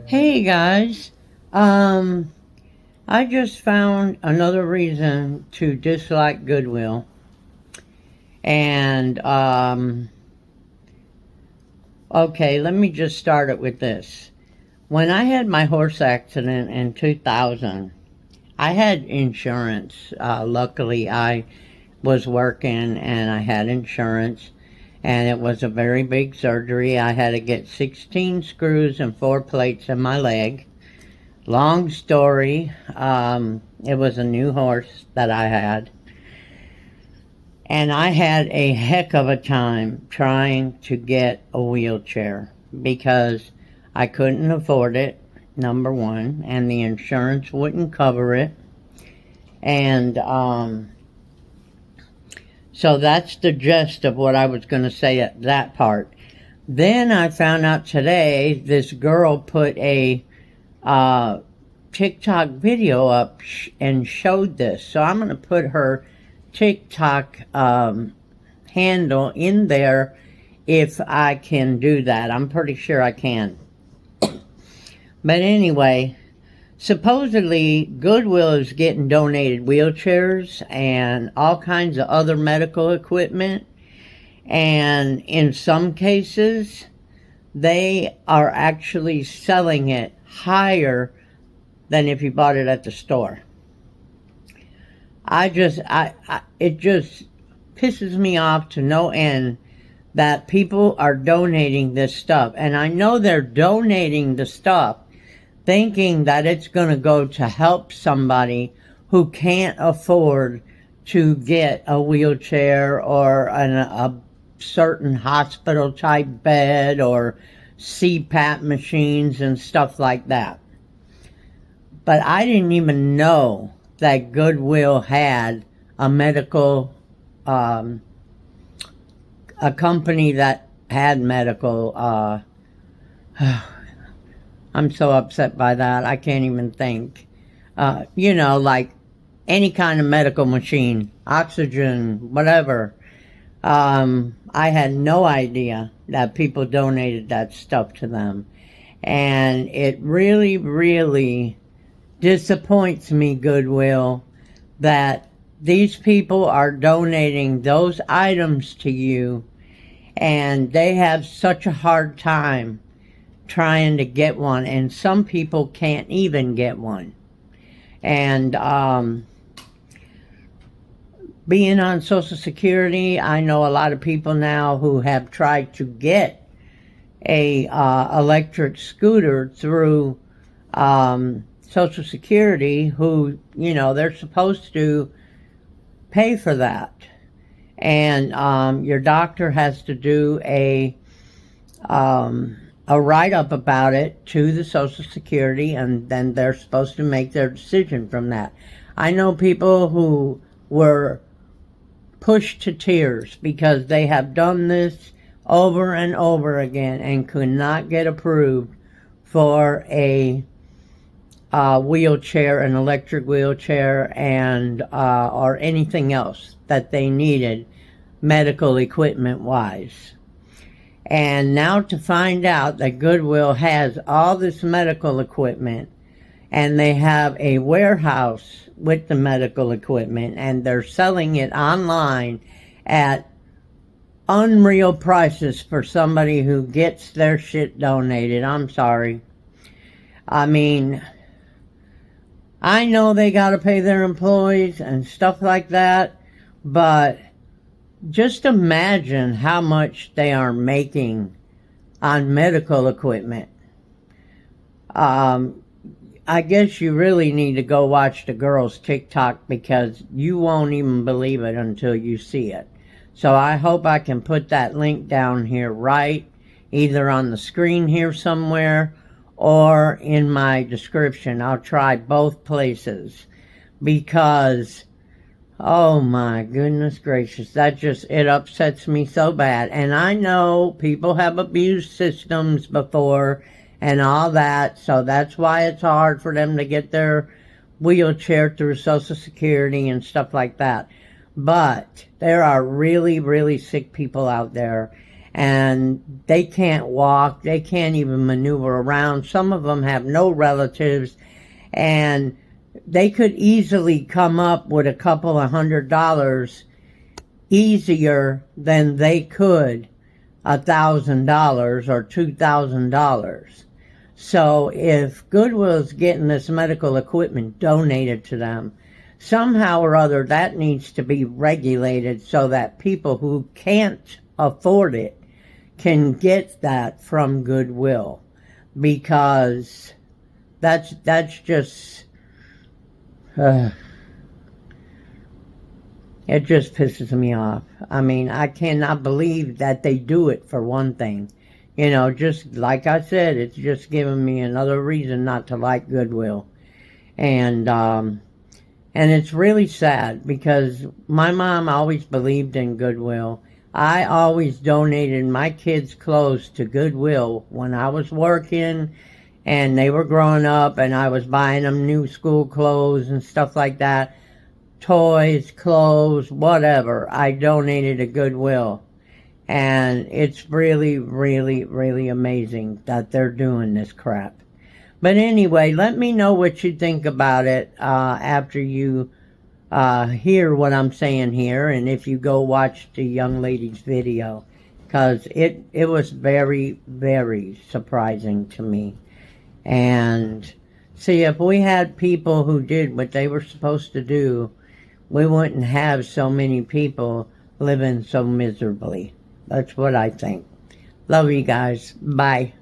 Hey guys, um, I just found another reason to dislike Goodwill, and okay, let me just start it with this. When I had my horse accident in 2000, I had insurance. Luckily, I was working and I had insurance, and it was a very big surgery. I had to get 16 screws and 4 plates in my leg. Long story. It was a new horse that I had. And I had a heck of a time trying to get a wheelchair because I couldn't afford it, number one, and the insurance wouldn't cover it. And so that's the gist of what I was going to say at that part. Then I found out today this girl put a TikTok video up and showed this. So I'm going to put her TikTok handle in there if I can do that. I'm pretty sure I can. But anyway, supposedly Goodwill is getting donated wheelchairs and all kinds of other medical equipment. And in some cases, they are actually selling it higher than if you bought it at the store. It just pisses me off to no end that people are donating this stuff. And I know they're donating the stuff thinking that it's going to go to help somebody who can't afford to get a wheelchair or a certain hospital type bed or CPAP machines and stuff like that. But I didn't even know that Goodwill had a medical, a company that had medical, I'm so upset by that, I can't even think. Like any kind of medical machine, oxygen, whatever. I had no idea that people donated that stuff to them. And it really, really disappoints me, Goodwill, that these people are donating those items to you and they have such a hard time trying to get one, and some people can't even get one. And being on Social Security, I know a lot of people now who have tried to get a electric scooter through Social Security who, they're supposed to pay for that. And your doctor has to do a write-up about it to the Social Security, and then they're supposed to make their decision from that. I know people who were pushed to tears because they have done this over and over again and could not get approved for a wheelchair, an electric wheelchair, and or anything else that they needed medical equipment wise. And now to find out that Goodwill has all this medical equipment and they have a warehouse with the medical equipment and they're selling it online at unreal prices for somebody who gets their shit donated. I'm sorry. I mean, I know they gotta pay their employees and stuff like that, but just imagine how much they are making on medical equipment. I guess you really need to go watch the girl's TikTok because you won't even believe it until you see it. So I hope I can put that link down here right, either on the screen here somewhere or in my description. I'll try both places because, oh my goodness gracious, it upsets me so bad. And I know people have abused systems before and all that, so that's why it's hard for them to get their wheelchair through Social Security and stuff like that. But there are really, really sick people out there, and they can't walk, they can't even maneuver around. Some of them have no relatives, and they could easily come up with a couple of $100 easier than they could $1,000 or $2,000. So if Goodwill's getting this medical equipment donated to them, somehow or other that needs to be regulated so that people who can't afford it can get that from Goodwill, because that's just it just pisses me off. I mean, I cannot believe that they do it, for one thing. You know, just like I said, it's just giving me another reason not to like Goodwill. And it's really sad, because my mom always believed in Goodwill. I always donated my kids' clothes to Goodwill when I was working and they were growing up, and I was buying them new school clothes and stuff like that. Toys, clothes, whatever. I donated to Goodwill. And it's really, really, really amazing that they're doing this crap. But anyway, let me know what you think about it after you hear what I'm saying here, and if you go watch the young lady's video, because it was very, very surprising to me. And see, if we had people who did what they were supposed to do, we wouldn't have so many people living so miserably. That's what I think. Love you guys. Bye.